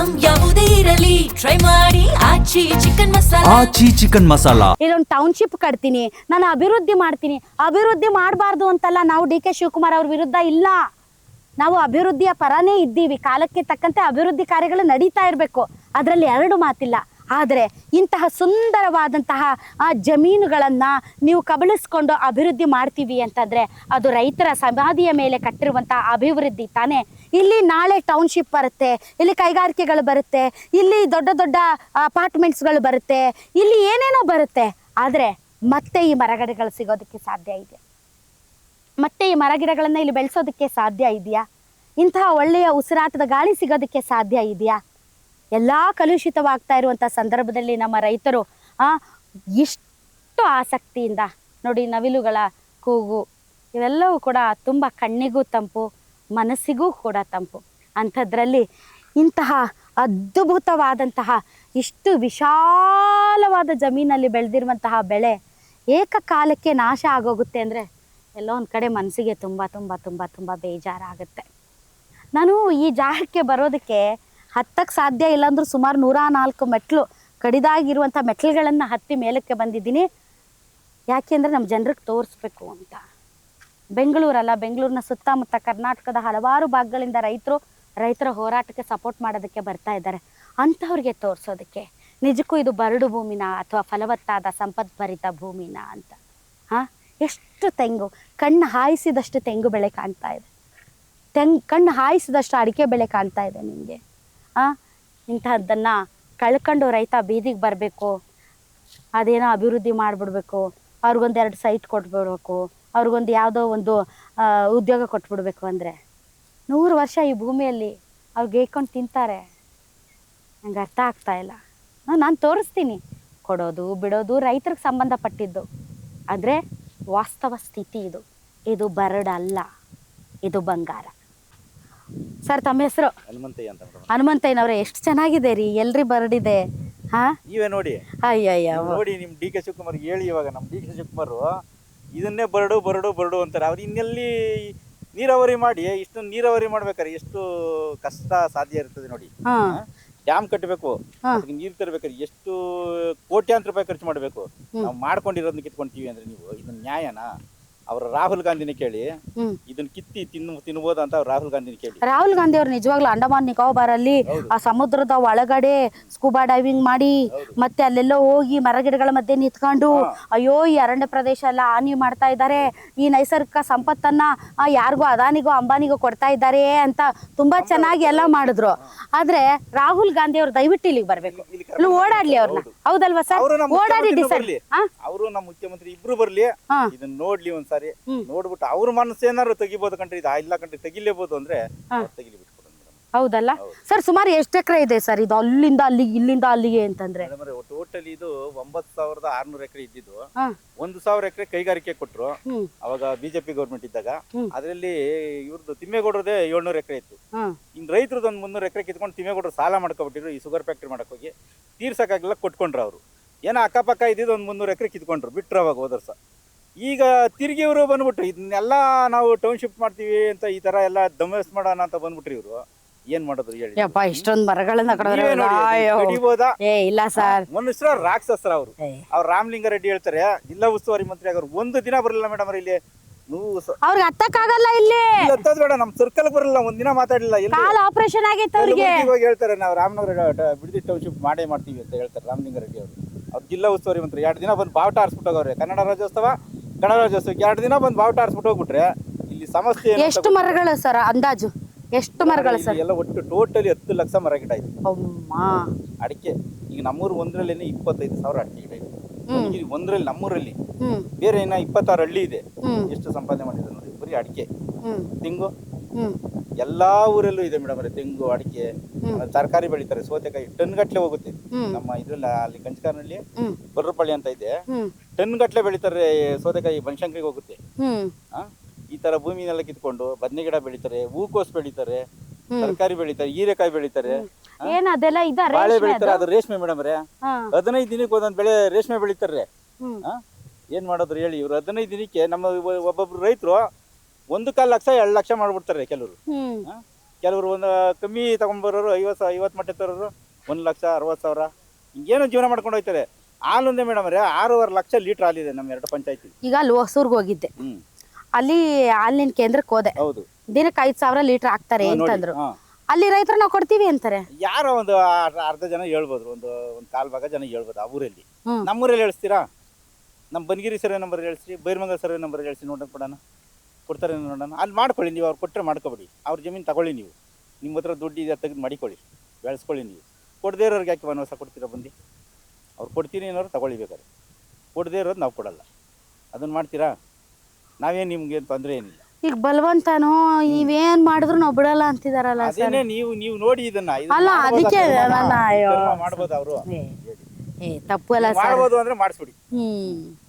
Item ಯಾವುದೇ ಇರಲಿ try ಮಾಡಿ ಆಚಿ ಚಿಕನ್ ಮಸಾಲಾ. ಇದೊಂದು ಟೌನ್ಶಿಪ್ ಕಟ್ತೀನಿ, ನಾನು ಅಭಿವೃದ್ಧಿ ಮಾಡ್ತೀನಿ. ಅಭಿವೃದ್ಧಿ ಮಾಡಬಾರ್ದು ಅಂತಲ್ಲ, ನಾವು ಡಿ ಕೆ ಶಿವಕುಮಾರ್ ಅವ್ರ ವಿರುದ್ಧ ಇಲ್ಲ, ನಾವು ಅಭಿವೃದ್ಧಿಯ ಪರನೇ ಇದ್ದೀವಿ. ಕಾಲಕ್ಕೆ ತಕ್ಕಂತೆ ಅಭಿವೃದ್ಧಿ ಕಾರ್ಯಗಳು ನಡೀತಾ ಇರಬೇಕು, ಅದರಲ್ಲಿ ಎರಡು ಮಾತಿಲ್ಲ. ಆದರೆ ಇಂತಹ ಸುಂದರವಾದಂತಹ ಜಮೀನುಗಳನ್ನು ನೀವು ಕಬಳಿಸ್ಕೊಂಡು ಅಭಿವೃದ್ಧಿ ಮಾಡ್ತೀವಿ ಅಂತಂದರೆ ಅದು ರೈತರ ಸಮಾಧಿಯ ಮೇಲೆ ಕಟ್ಟಿರುವಂಥ ಅಭಿವೃದ್ಧಿ ತಾನೇ. ಇಲ್ಲಿ ನಾಳೆ ಟೌನ್ಶಿಪ್ ಬರುತ್ತೆ, ಇಲ್ಲಿ ಕೈಗಾರಿಕೆಗಳು ಬರುತ್ತೆ, ಇಲ್ಲಿ ದೊಡ್ಡ ದೊಡ್ಡ ಅಪಾರ್ಟ್ಮೆಂಟ್ಸ್ಗಳು ಬರುತ್ತೆ, ಇಲ್ಲಿ ಏನೇನೋ ಬರುತ್ತೆ. ಆದರೆ ಮತ್ತೆ ಈ ಮರಗಿಡಗಳು ಸಿಗೋದಕ್ಕೆ ಸಾಧ್ಯ ಇದೆ? ಮತ್ತೆ ಈ ಮರಗಿಡಗಳನ್ನು ಇಲ್ಲಿ ಬೆಳೆಸೋದಕ್ಕೆ ಸಾಧ್ಯ ಇದೆಯಾ? ಇಂತಹ ಒಳ್ಳೆಯ ಉಸಿರಾಟದ ಗಾಳಿ ಸಿಗೋದಕ್ಕೆ ಸಾಧ್ಯ ಇದೆಯಾ? ಎಲ್ಲ ಕಲುಷಿತವಾಗ್ತಾ ಇರುವಂಥ ಸಂದರ್ಭದಲ್ಲಿ ನಮ್ಮ ರೈತರು ಇಷ್ಟು ಆಸಕ್ತಿಯಿಂದ ನೋಡಿ, ನವಿಲುಗಳ ಕೂಗು ಇವೆಲ್ಲವೂ ಕೂಡ ತುಂಬ ಕಣ್ಣಿಗೂ ತಂಪು, ಮನಸ್ಸಿಗೂ ಕೂಡ ತಂಪು. ಅಂಥದ್ರಲ್ಲಿ ಇಂತಹ ಅದ್ಭುತವಾದಂತಹ ಇಷ್ಟು ವಿಶಾಲವಾದ ಜಮೀನಲ್ಲಿ ಬೆಳೆದಿರುವಂತಹ ಬೆಳೆ ಏಕಕಾಲಕ್ಕೆ ನಾಶ ಆಗೋಗುತ್ತೆ ಅಂದರೆ ಎಲ್ಲೋ ಒಂದು ಕಡೆ ಮನಸ್ಸಿಗೆ ತುಂಬ ತುಂಬ ತುಂಬ ತುಂಬ ಬೇಜಾರಾಗುತ್ತೆ. ನಾನು ಈ ಜಾಗಕ್ಕೆ ಬರೋದಕ್ಕೆ ಹತ್ತಕ್ಕೆ ಸಾಧ್ಯ ಇಲ್ಲಾಂದ್ರೂ ಸುಮಾರು 104 ಮೆಟ್ಲು, ಕಡಿದಾಗಿರುವಂಥ ಮೆಟ್ಲುಗಳನ್ನು ಹತ್ತಿ ಮೇಲಕ್ಕೆ ಬಂದಿದ್ದೀನಿ. ಯಾಕೆಂದರೆ ನಮ್ಮ ಜನರಿಗೆ ತೋರಿಸ್ಬೇಕು ಅಂತ. ಬೆಂಗಳೂರಲ್ಲ, ಬೆಂಗಳೂರಿನ ಸುತ್ತಮುತ್ತ ಕರ್ನಾಟಕದ ಹಲವಾರು ಭಾಗಗಳಿಂದ ರೈತರ ಹೋರಾಟಕ್ಕೆ ಸಪೋರ್ಟ್ ಮಾಡೋದಕ್ಕೆ ಬರ್ತಾ ಇದ್ದಾರೆ. ಅಂಥವ್ರಿಗೆ ತೋರಿಸೋದಕ್ಕೆ ನಿಜಕ್ಕೂ ಇದು ಬರಡು ಭೂಮಿನ ಅಥವಾ ಫಲವತ್ತಾದ ಸಂಪದ್ಭರಿತ ಭೂಮಿನ ಅಂತ. ಎಷ್ಟು ತೆಂಗು, ಕಣ್ಣು ಹಾಯಿಸಿದಷ್ಟು ತೆಂಗು ಬೆಳೆ ಕಾಣ್ತಾ ಇದೆ, ಕಣ್ಣು ಹಾಯಿಸಿದಷ್ಟು ಅಡಿಕೆ ಬೆಳೆ ಕಾಣ್ತಾ ಇದೆ ನಿಮಗೆ. ಇಂತಹದ್ದನ್ನು ಕಳ್ಕೊಂಡು ರೈತ ಬೀದಿಗೆ ಬರಬೇಕು, ಅದೇನೋ ಅಭಿವೃದ್ಧಿ ಮಾಡಿಬಿಡ್ಬೇಕು, ಅವ್ರಿಗೊಂದು 2 ಸೈಟ್ ಕೊಟ್ಬಿಡ್ಬೇಕು, ಅವ್ರಿಗೊಂದು ಯಾವುದೋ ಒಂದು ಉದ್ಯೋಗ ಕೊಟ್ಬಿಡ್ಬೇಕು ಅಂದರೆ 100 ವರ್ಷ ಈ ಭೂಮಿಯಲ್ಲಿ ಅವ್ರಿಗೆ ಹೇಕೊಂಡು ತಿಂತಾರೆ? ನಂಗೆ ಅರ್ಥ ಆಗ್ತಾ ಇಲ್ಲ. ನಾನು ತೋರಿಸ್ತೀನಿ, ಕೊಡೋದು ಬಿಡೋದು ರೈತರಿಗೆ ಸಂಬಂಧಪಟ್ಟಿದ್ದು. ಆದರೆ ವಾಸ್ತವ ಸ್ಥಿತಿ ಇದು ಬರಡಲ್ಲ, ಇದು ಬಂಗಾರ. ಸರ್, ತಮ್ಮ ಹೆಸರು? ಹನುಮಂತಯ್ಯನವ್ರೆ. ಎಷ್ಟು ಚೆನ್ನಾಗಿದೆ ರೀ, ಎಲ್ರಿ ಬರಡಿದೆ. ನೀವೇ ನೋಡಿ, ಅಯ್ಯಯ್ಯ ನೋಡಿ ನಿಮ್ಮ ಡಿ ಕೆ ಶಿವಕುಮಾರ್ ಹೇಳಿ. ಇವಾಗ ನಮ್ಮ ಡಿ ಕೆ ಶಿವಕುಮಾರ್ ಇದನ್ನೇ ಬರಡು ಬರಡು ಬರಡು ಅಂತಾರೆ. ಅವ್ರು ಇನ್ನೆಲ್ಲಿ ನೀರಾವರಿ ಮಾಡಿ, ಇಷ್ಟು ನೀರಾವರಿ ಮಾಡ್ಬೇಕಾರೆ ಎಷ್ಟು ಕಷ್ಟ ಸಾಧ್ಯ ಇರ್ತದೆ ನೋಡಿ. ಡ್ಯಾಮ್ ಕಟ್ಟಬೇಕು, ಅದಕ್ಕೆ ನೀರು ತರಬೇಕಾದ್ರೆ ಎಷ್ಟು ಕೋಟ್ಯಾಂತರ ರೂಪಾಯಿ ಖರ್ಚು ಮಾಡಬೇಕು. ನಾವು ಮಾಡ್ಕೊಂಡಿರೋದನ್ನ ಕಿತ್ಕೊಂತೀವಿ ಅಂದ್ರೆ ನೀವು ಇದನ್ನ ನ್ಯಾಯನಾ? ಅವ್ರ ರಾಹುಲ್ ಗಾಂಧಿನೇ ಕೇಳಿ, ಇದನ್ನ ಕಿತ್ತಿ ತಿನ್ಬೋದ ಅಂತ ರಾಹುಲ್ ಗಾಂಧಿನ ಕೇಳಿ. ರಾಹುಲ್ ಗಾಂಧಿ ಅವ್ರು ನಿಜವಾಗ್ಲೂ ಅಂಡಮಾನ್ ನಿಕೋಬಾರ್ ಅಲ್ಲಿ ಆ ಸಮುದ್ರದ ಒಳಗಡೆ ಸ್ಕೂಬಾ ಡೈವಿಂಗ್ ಮಾಡಿ ಮತ್ತೆ ಅಲ್ಲೆಲ್ಲ ಹೋಗಿ ಮರಗಿಡಗಳ ಮಧ್ಯೆ ನಿಂತ್ಕೊಂಡು ಅಯ್ಯೋ ಈ ಅರಣ್ಯ ಪ್ರದೇಶ ಎಲ್ಲ ಹಾನಿ ಮಾಡ್ತಾ ಇದ್ದಾರೆ, ಈ ನೈಸರ್ಗಿಕ ಸಂಪತ್ತನ್ನ ಯಾರಿಗೋ ಅದಾನಿಗೋ ಅಂಬಾನಿಗೋ ಕೊಡ್ತಾ ಇದ್ದಾರೆ ಅಂತ ತುಂಬಾ ಚೆನ್ನಾಗಿ ಎಲ್ಲ ಮಾಡಿದ್ರು. ಆದ್ರೆ ರಾಹುಲ್ ಗಾಂಧಿ ಅವ್ರು ದಯವಿಟ್ಟು ಇಲ್ಲಿಗೆ ಬರ್ಬೇಕು, ಇಲ್ಲಿ ಓಡಾಡ್ಲಿ ಅವ್ರನ್ನ. ಹೌದಲ್ವಾ ಸರ್? ಓಡಾಡಿ ಡಿಸೈಡ್. ಅವರು ನಮ್ಮ ಮುಖ್ಯಮಂತ್ರಿ ಇಬ್ರು ಬರ್ಲಿ, ಇದನ್ನ ನೋಡ್ಲಿ ಒಂದ್ಸಾರಿ. ನೋಡ್ಬಿಟ್ಟು ಅವ್ರ ಮನಸ್ಸು ಏನಾದ್ರು ತೆಗಿಬಹುದು ಕಂಡ್ರಿ, ಇಲ್ಲ ಕಂಡ್ರಿ ತೆಗಿಲೇಬಹುದು ಅಂದ್ರೆ ತೆಗಿಲಿ ಬಿಟ್ಕೊಡೋಣ. ಹೌದಲ್ಲ ಸರ್? ಸುಮಾರು ಎಷ್ಟು ಎಕರೆ ಇದೆ ಸರ್ ಇದು? ಅಲ್ಲಿಂದ ಅಲ್ಲಿಗೆ, ಇಲ್ಲಿಂದ ಅಲ್ಲಿಗೆ ಅಂತಂದ್ರೆ ಟೋಟಲ್ ಇದು 9,600 ಎಕರೆ ಇದ್ದಿದ್ದು. 1,000 ಎಕರೆ ಕೈಗಾರಿಕೆ ಕೊಟ್ರು ಅವಾಗ ಬಿಜೆಪಿ ಗೌರ್ಮೆಂಟ್ ಇದ್ದಾಗ. ಅದ್ರಲ್ಲಿ ಇವ್ರದ್ದು ತಿಮ್ಮೇಗೌಡರದೇ 700 ಎಕರೆ ಇತ್ತು. ಇನ್ ರೈತರದ್ದು ಒಂದು 300 ಎಕರೆ ಕಿತ್ಕೊಂಡು ತಿಮ್ಮೇಗೌಡರು ಸಾಲ ಮಾಡ್ಕೊಬಿಟ್ಟಿದ್ರು. ಈ ಶುಗರ್ ಫ್ಯಾಕ್ಟ್ರಿ ಮಾಡಕ್ ಹೋಗಿ ತೀರ್ಸಕ್ಕಾಗಲ್ಲ, ಕೊಟ್ಕೊಂಡ್ರು. ಅವರು ಏನೋ ಅಕ್ಕಪಕ್ಕ ಇದ್ದಿದ್ದು ಒಂದು 300 ಎಕರೆ ಕಿತ್ಕೊಂಡ್ರು, ಬಿಟ್ರು ಅವಾಗ ಹೋದ ವರ್ಷ. ಈಗ ತಿರುಗಿ ಇವರು ಬಂದ್ಬಿಟ್ರು, ಇದನ್ನೆಲ್ಲ ನಾವು ಟೌನ್ಶಿಪ್ ಮಾಡ್ತೀವಿ ಅಂತ ಈ ತರ ಎಲ್ಲ ದಮಸ್ ಮಾಡೋಣ ಅಂತ ಬಂದ್ಬಿಟ್ರಿ. ಇವರು ಏನ್ ಮಾಡೋದು ಹೇಳಿ? ಇಷ್ಟೊಂದು ಮರಗಳನ್ನ ಇಲ್ಲ ಸರ್, ಮನುಷ್ಯರ ರಾಕ್ಷಸರ ಅವರು. ಅವ್ರು ರಾಮಲಿಂಗಾರೆಡ್ಡಿ ಹೇಳ್ತಾರೆ, ಜಿಲ್ಲಾ ಉಸ್ತುವಾರಿ ಮಂತ್ರಿ ಆಗೋರು 1 ದಿನ ಬರಲಿಲ್ಲ ಮೇಡಮ್. ಇಲ್ಲಿ ಅವ್ರಿಗೆ ಹತ್ತಕ್ಕಾಗಲ್ಲ, ಇಲ್ಲಿ ಹತ್ತದ್ ಬೇಡ, ನಮ್ ಸರ್ಕಲ್ ಬರಲ್ಲ, 1 ದಿನ ಮಾತಾಡಲಿಲ್ಲ. ಆಪರೇಷನ್ ಆಗಿತ್ತು ಅವ್ರಿಗೆ. ಹೇಳ್ತಾರೆ ನಾವು ರಾಮನಗರ ಬಿಡದಿ ಟೌನ್ಶಿಪ್ ಮಾಡೇ ಮಾಡ್ತೀವಿ ಅಂತ ಹೇಳ್ತಾರೆ ರಾಮಲಿಂಗಾರೆಡ್ಡಿ ಅವರು. ಅವ್ರು ಜಿಲ್ಲಾ ಉಸ್ತುವಾರಿ ಮಂತ್ರಿ 2 ದಿನ ಬಂದು ಬಾವುಟ ಆರಿಸ್ಬಿಟ್ಟು ಹೋಗವ್ರೆ. ಕನ್ನಡ ರಾಜ್ಯೋತ್ಸವ 2 ದಿನ ಬಂದು ಬಾವುಟ ಆರಿಸ್ಬಿಟ್ಟು ಹೋಗ್ಬಿಟ್ರೆ ಇಲ್ಲಿ ಸಮಸ್ಯೆ ಎಷ್ಟು ಮರಗಳು ಸರ್ ಅಂದಾಜು? ಎಷ್ಟು ಮರಗಳು ಸರ್? ಎಲ್ಲ ಒಟ್ಟು ಟೋಟಲಿ 10 ಲಕ್ಷ ಮರ ಗಿಡ ಇದೆ ಅಡಿಕೆ. ಈಗ ನಮ್ಮೂರು ಒಂದ್ರಲ್ಲೇನೆ 25,000 ಅಡಿಕೆ ಗಿಡ ಇದೆ. ಒಂದ್ರಲ್ಲಿ ನಮ್ಮೂರಲ್ಲಿ ಬೇರೆ ಇನ್ನ 26 ಹಳ್ಳಿ ಇದೆ. ಎಷ್ಟು ಸಂಪಾದನೆ ಮಾಡಿದ್ರು ನೋಡಿ ಬರೀ ಅಡಿಕೆ. ತೆಂಗು ಎಲ್ಲಾ ಊರಲ್ಲೂ ಇದೆ ಮೇಡಮ್. ತೆಂಗು, ಅಡಿಕೆ, ತರಕಾರಿ ಬೆಳಿತಾರೆ. ಸೌತೆಕಾಯಿ ಟನ್ ಗಟ್ಲೆ ಹೋಗುತ್ತೆ. ನಮ್ಮ ಇದ್ರಲ್ಲಿ ಅಲ್ಲಿ ಕಂಚಕಾರ್ನಲ್ಲಿ ಬರ್ರಪಳ್ಳಿ ಅಂತ ಇದೆ, ಟನ್ ಗಟ್ಲೆ ಬೆಳಿತಾರೆ ಸೌತೆಕಾಯಿ. ಬನಶಂಕರಿಗೆ ಹೋಗುತ್ತೆ. ಈ ತರ ಭೂಮಿನೆಲ್ಲ ಕಿತ್ಕೊಂಡು ಬದನೆ ಗಿಡ ಬೆಳಿತಾರೆ, ಹೂಕೋಸು ಬೆಳಿತಾರೆ, ತರಕಾರಿ ಬೆಳಿತಾರೆ, ಹೀರೆಕಾಯಿ ಬೆಳಿತಾರೆ, ಬಾಳೆ ಬೆಳಿತಾರೆ. ಅದು ರೇಷ್ಮೆ ಮೇಡಮ್ ರೇ. 15 ದಿನಕ್ಕೆ ಒಂದೊಂದು ಬೆಳೆ ರೇಷ್ಮೆ ಬೆಳಿತಾರೆ. ಏನ್ ಮಾಡೋದ್ರು ಹೇಳಿ? ಇವ್ರು 15 ದಿನಕ್ಕೆ ನಮ್ಮ ಒಬ್ಬೊಬ್ರು ರೈತರು 1 ಕಾಲು ಲಕ್ಷ 2 ಲಕ್ಷ ಮಾಡ್ಬಿಡ್ತಾರೆ ಕೆಲವರು. ಕೆಲವರು ಒಂದು ಕಮ್ಮಿ ತಗೊಂಡ್ಬರೋರು 50 ಮಟ್ಟ ತರೋರು 1,60,000 ಹಿಂಗೇನೋ ಜೀವನ ಮಾಡ್ಕೊಂಡು ಹೋಗ್ತಾರೆ. ಹಾಲೊಂದೇ ಮೇಡಮ್ ಅವರೇ 6.5 ಲಕ್ಷ ಲೀಟ್ರ್ ಹಾಲಿದೆ ನಮ್ಮ 2 ಪಂಚಾಯತಿ. ಈಗ ಅಲ್ಲಿ ಹೊಸೂರ್ಗೆ ಹೋಗಿದ್ದೆ, ಅಲ್ಲಿ ಹಾಲಿನ ಕೇಂದ್ರಕ್ಕೆ ಹೋದೆ. ಹೌದು, ದಿನಕ್ಕೆ 5,000 ಲೀಟರ್ ಹಾಕ್ತಾರೆ ಅಂತಂದ್ರು. ಅಲ್ಲಿ ರೈತರು ನಾವು ಕೊಡ್ತೀವಿ ಅಂತಾರೆ. ಯಾರೋ ಒಂದು ಅರ್ಧ ಜನ ಹೇಳ್ಬೋದು, ಒಂದು ಕಾಲ್ ಭಾಗ ಜನ ಹೇಳ್ಬೋದು ಆ ಊರಲ್ಲಿ. ನಮ್ಮೂರಲ್ಲಿ ಹೇಳ್ತೀರಾ? ನಮ್ಮ ಬನಗಿರಿ ಸರ್ವೆ ನಂಬರ್ ಹೇಳ್ಸಿ, ಬೈರ್ಮಂಗಲ ಸರ್ವೆ ನಂಬರ್ ಹೇಳ್ಸಿ, ನೋಡೋಣ ಕೊಡೋಣ, ಕೊಡ್ತಾರೆ ನೋಡೋಣ. ಅಲ್ಲಿ ಮಾಡ್ಕೊಳ್ಳಿ ನೀವು, ಅವ್ರು ಕೊಟ್ಟರೆ ಮಾಡ್ಕೊಬೇಡಿ. ಅವ್ರ ಜಮೀನು ತಗೊಳ್ಳಿ, ನೀವು ನಿಮ್ಮ ಹತ್ರ ದುಡ್ಡು ಇದೆ ತೆಗೆದು ಮಾಡಿಕೊಳ್ಳಿ, ಬೆಳೆಸ್ಕೊಳ್ಳಿ. ನೀವು ಕೊಡದೇ ಇರೋರ್ಗೆ ಯಾಕೆ ವನವಾಸ ಕೊಡ್ತೀರಾ? ಬಂದು ಅವ್ರು ಕೊಡ್ತೀನಿ ಅನ್ನೋರು ತಗೊಳ್ಳಿಬೇಕಾದ್ರೆ, ಕೊಡದೇ ಇರೋದು ನಾವು ಕೊಡಲ್ಲ. ಅದನ್ನು ಮಾಡ್ತೀರಾ? ನಾವೇನು ನಿಮ್ಗೇನು ತೊಂದರೆ ಏನಿಲ್ಲ. ಈಗ ಬಲವಂತನೋ ನೀವೇನ್ ಮಾಡಿದ್ರು ನಾವು ಬಿಡಲ್ಲ ಅಂತಿದಾರಲ್ಲ ಸರ್. ಅದೇನೇ ನೀವು ನೋಡಿ ಇದನ್ನ ಅಲ್ಲ ಅದಕ್ಕೆ ಮಾಡ್ಬೋದು ಅವರು ತಪ್ಪು ಅಲ್ಲ ಸರ್. ಮಾಡ್ಬೋದು ಅಂದ್ರೆ ಮಾಡಿಸ್ಬಿಡಿ.